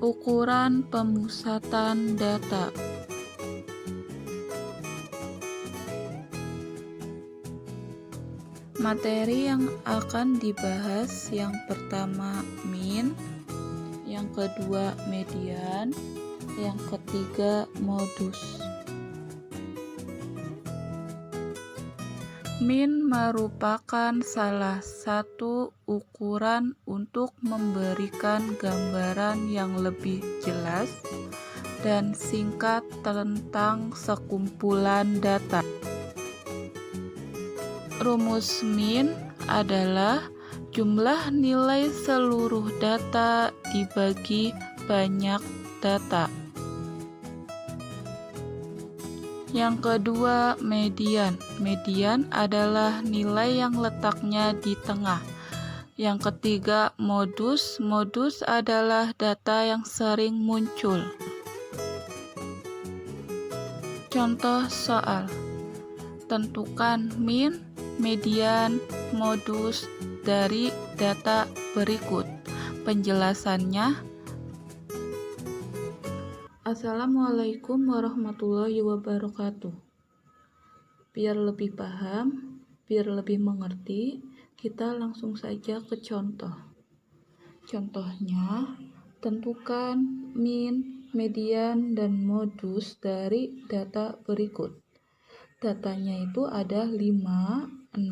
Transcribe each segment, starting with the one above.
Ukuran pemusatan data. Materi yang akan dibahas yang pertama min, yang kedua median, yang ketiga modus. Min merupakan salah satu ukuran untuk memberikan gambaran yang lebih jelas dan singkat tentang sekumpulan data. Rumus min adalah jumlah nilai seluruh data dibagi banyak data. Yang kedua, median. Median adalah nilai yang letaknya di tengah. Yang ketiga, modus. Modus adalah data yang sering muncul. Contoh soal. Tentukan min, median, modus dari data berikut. Penjelasannya. Assalamualaikum warahmatullahi wabarakatuh. Biar lebih paham, biar lebih mengerti, kita langsung saja ke contoh. Contohnya, tentukan min, median, dan modus dari data berikut. Datanya itu ada 5, 6,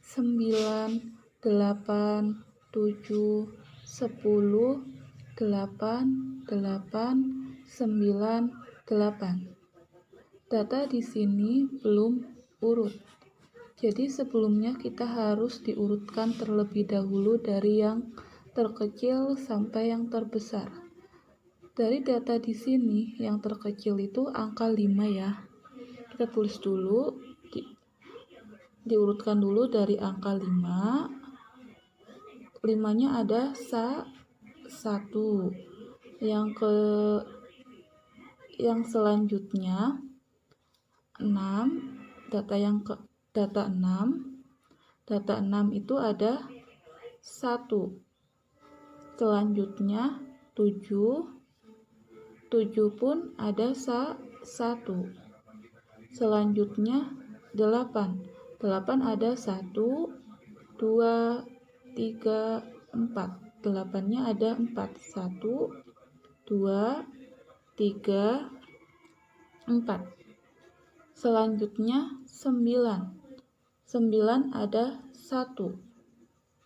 9, 8, 7, 10, 8, 8, 9, 8. Data di sini belum urut. Jadi sebelumnya kita harus diurutkan terlebih dahulu dari yang terkecil sampai yang terbesar. Dari data di sini yang terkecil itu angka 5 ya. Kita tulis dulu, diurutkan dulu dari angka 5. 5-nya ada 1. Yang selanjutnya 6, data 6. Data 6 itu ada 1. Selanjutnya 7. 7 pun ada 1. Selanjutnya 8. 8 ada 1, 2, 3, 4. 8-nya ada 4. 1, 2, 3, 4. Selanjutnya 9. 9 ada 1.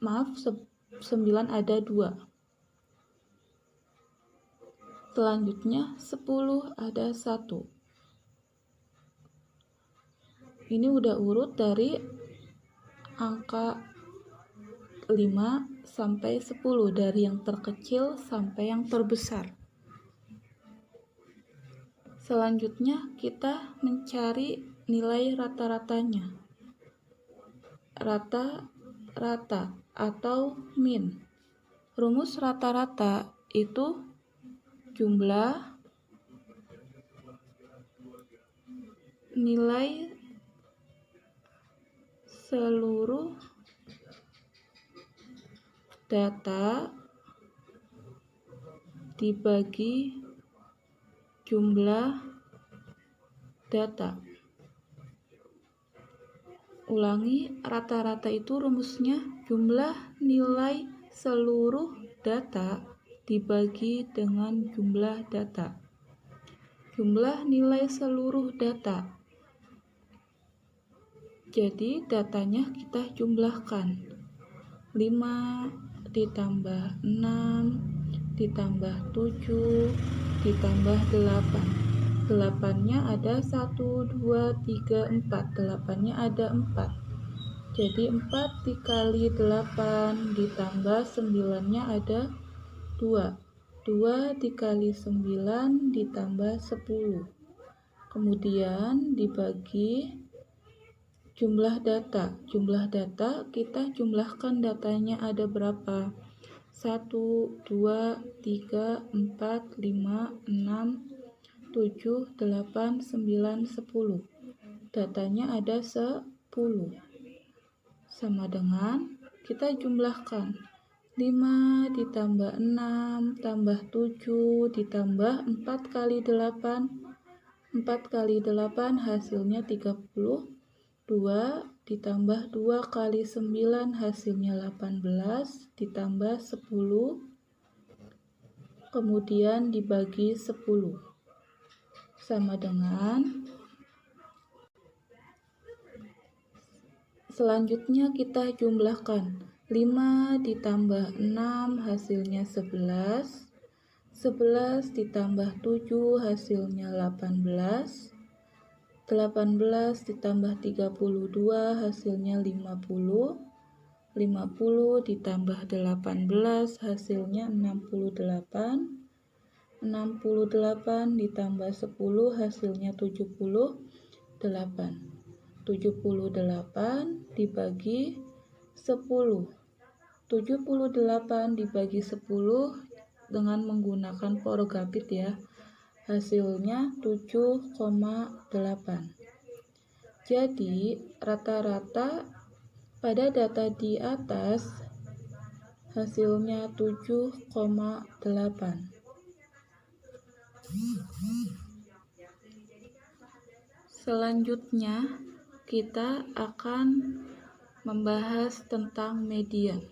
Maaf, 9 ada 2. Selanjutnya 10 ada 1. Ini udah urut dari angka 5 sampai 10, dari yang terkecil sampai yang terbesar. Selanjutnya kita mencari nilai rata-ratanya. Rata-rata atau min. Rumus rata-rata itu jumlah nilai seluruh data dibagi jumlah data. Ulangi, rata-rata itu rumusnya jumlah nilai seluruh data dibagi dengan jumlah data. Jumlah nilai seluruh data. Jadi datanya kita jumlahkan. 5 ditambah 6 ditambah 7 ditambah 8. 8-nya ada 1, 2, 3, 4. 8-nya ada 4. Jadi 4 dikali 8 ditambah 9-nya ada 2. 2 dikali 9 ditambah 10. Kemudian dibagi jumlah data. Jumlah data kita jumlahkan, datanya ada berapa? 1, 2, 3, 4, 5, 6, 7, 8, 9, 10. Datanya ada 10. Sama dengan kita jumlahkan 5 ditambah 6 tambah 7 ditambah 4 kali 8. 4 kali 8 hasilnya 32, ditambah 2 kali 9 hasilnya 18, ditambah 10, kemudian dibagi 10. Sama dengan, selanjutnya kita jumlahkan. 5 ditambah 6 hasilnya 11. 11 ditambah 7 hasilnya 18. 18 ditambah 32 hasilnya 50. 50 ditambah 18 hasilnya 68. 68 ditambah 10 hasilnya 78. 78 dibagi 10. 78 dibagi 10 dengan menggunakan Forgapit ya. Hasilnya 7,8. Jadi, rata-rata pada data di atas hasilnya 7,8. Selanjutnya, kita akan membahas tentang median.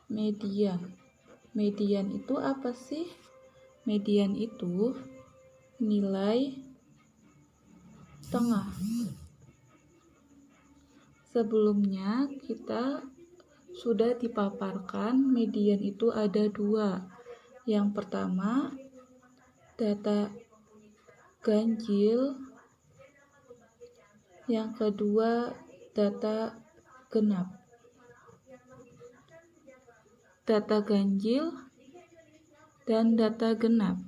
Median itu apa sih? Median itu nilai tengah. Sebelumnya kita sudah dipaparkan median itu ada 2. Yang pertama, data ganjil. Yang kedua, data genap. Data ganjil dan data genap.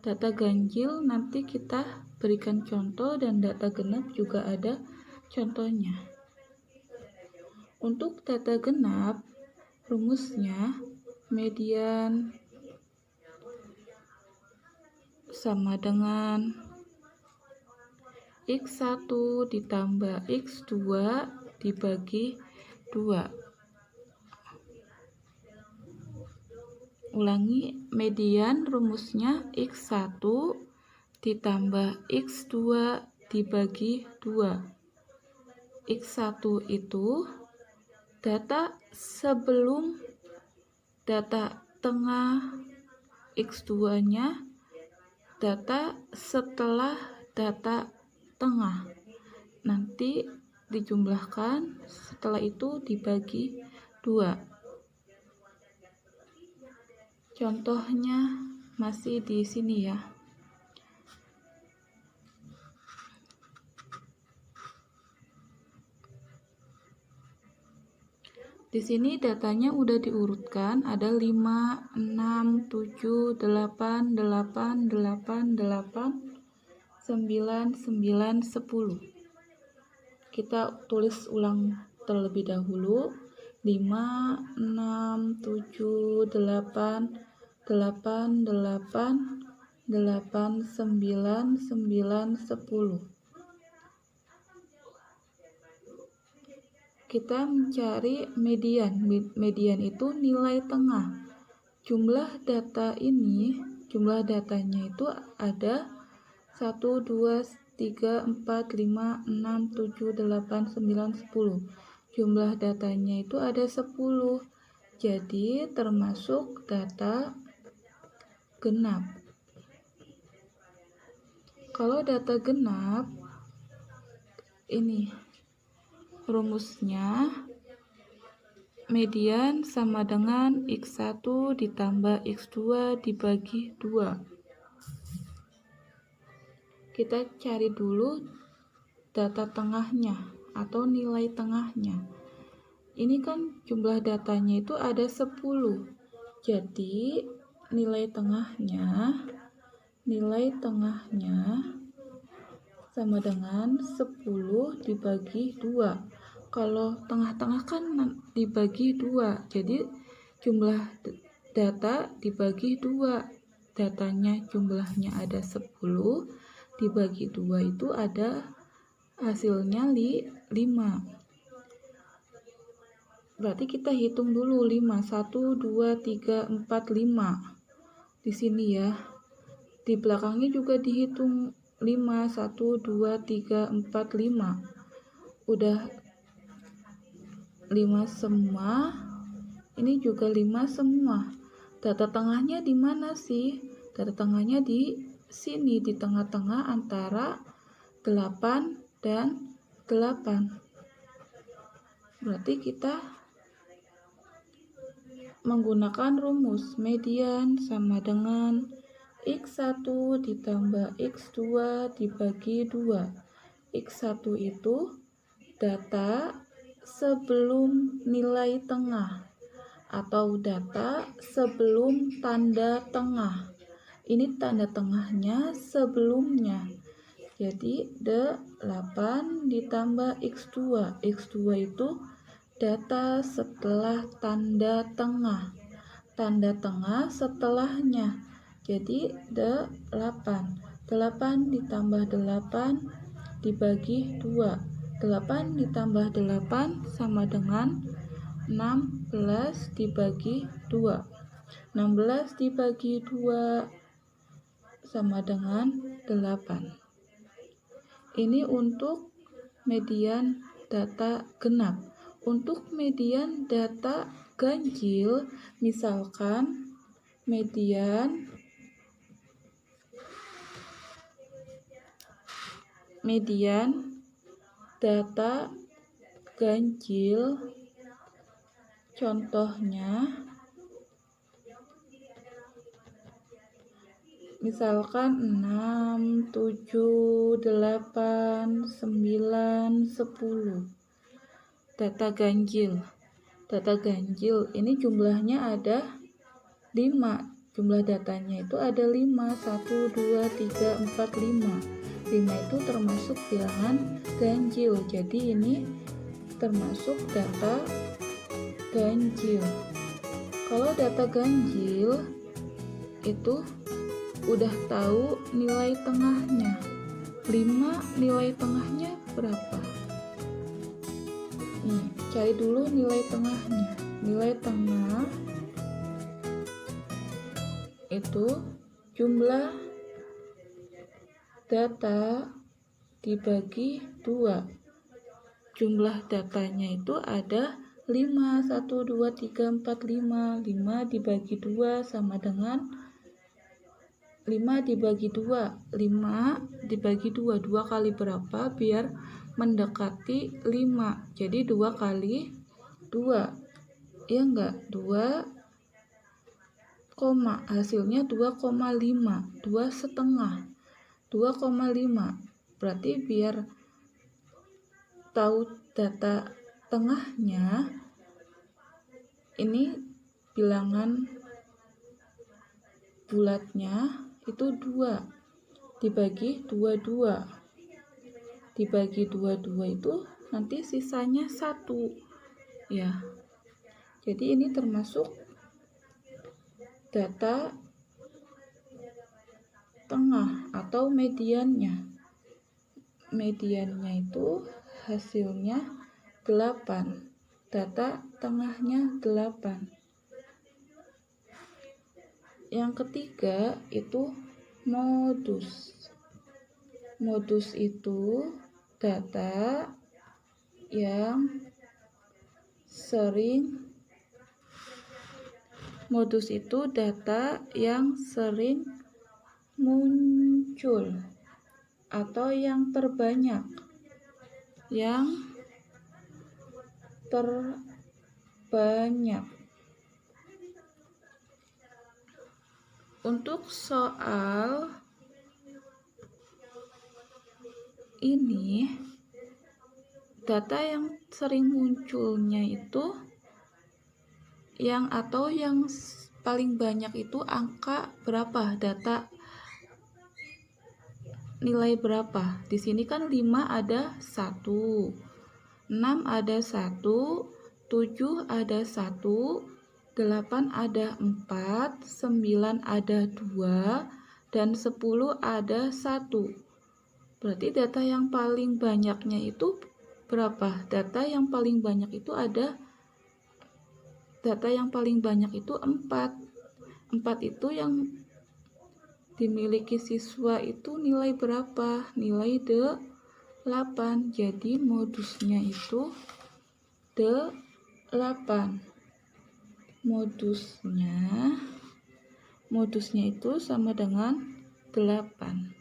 Data ganjil nanti kita berikan contoh dan data genap juga ada contohnya. Untuk data genap, rumusnya median sama dengan X1 ditambah X2 dibagi 2. Ulangi, median rumusnya X1 ditambah X2 dibagi 2. X1 itu data sebelum data tengah, X2-nya data setelah data tengah. Nanti dijumlahkan, setelah itu dibagi 2. Contohnya masih di sini ya. Di sini datanya udah diurutkan, ada 5, 6, 7, 8, 8, 8, 8, 9, 9, 10. Kita tulis ulang terlebih dahulu. 5, 6, 7, 8, 8, 8, 8, 9, 9, 10. Kita mencari median. Median itu nilai tengah. Jumlah datanya itu ada 1, 2, 3, 4, 5, 6, 7, 8, 9, 10. Jumlah datanya itu ada 10. Jadi termasuk data genap. Kalau data genap, ini rumusnya median sama dengan X1 ditambah X2 dibagi 2. Kita cari dulu data tengahnya atau nilai tengahnya. Ini kan jumlah datanya itu ada 10. Jadi nilai tengahnya sama dengan 10 dibagi 2. Kalau tengah-tengah kan dibagi 2. Jadi jumlah data dibagi 2. Datanya jumlahnya ada 10 dibagi 2 itu ada hasilnya 5. Berarti kita hitung dulu 5. 1, 2, 3, 4, 5. Di sini ya. Di belakangnya juga dihitung 5. 1, 2, 3, 4, 5. Udah 5 semua. Ini juga 5 semua. Data tengahnya di mana sih? Data tengahnya di sini, di tengah-tengah antara 8 dan 8. Berarti kita menggunakan rumus median sama dengan X1 ditambah X2 dibagi 2. X1 itu data sebelum nilai tengah atau data sebelum tanda tengah. Ini tanda tengahnya sebelumnya. Jadi 8 ditambah X2. X2 itu data setelah tanda tengah. Tanda tengah setelahnya. Jadi 8. 8 ditambah 8 dibagi 2. 8 ditambah 8 sama dengan 16 dibagi 2. 16 dibagi 2 sama dengan 8. Ini untuk median data genap. Untuk median data ganjil, misalkan median data ganjil, contohnya misalkan 6, 7, 8, 9, 10. Data ganjil. Data ganjil ini jumlahnya ada 5. Jumlah datanya itu ada 5. 1, 2, 3, 4, 5. 5 itu termasuk bilangan ganjil. Jadi ini termasuk data ganjil. Kalau data ganjil itu udah tahu nilai tengahnya. 5 nilai tengahnya berapa? Nih, cari dulu nilai tengahnya. Nilai tengah itu jumlah data dibagi 2. Jumlah datanya itu ada 5. 1, 2, 3, 4, 5. 5 dibagi 2 sama dengan 5 dibagi 2. 5 dibagi 2. 2 kali berapa biar mendekati 5. Jadi 2 kali 2. Ya enggak? 2, hasilnya 2,5. 2 setengah. 2,5. Berarti biar tahu data tengahnya, ini bilangan bulatnya itu 2 dibagi 22. Dibagi 22 itu nanti sisanya 1 ya. Jadi ini termasuk data tengah atau mediannya. Mediannya itu hasilnya 8. Data tengahnya 8. Yang ketiga itu modus. Modus itu data yang sering muncul atau yang terbanyak. Untuk soal ini, data yang sering munculnya itu yang paling banyak itu angka berapa? Data nilai berapa? Di sini kan 5 ada 1, 6 ada 1, 7 ada 1, 8 ada 4, 9 ada 2, dan 10 ada 1. Berarti data yang paling banyaknya itu berapa? Data yang paling banyak itu ada data yang paling banyak itu 4. 4 itu yang dimiliki siswa itu nilai berapa? Nilai 8. Jadi modusnya itu 8. Modusnya itu sama dengan 8.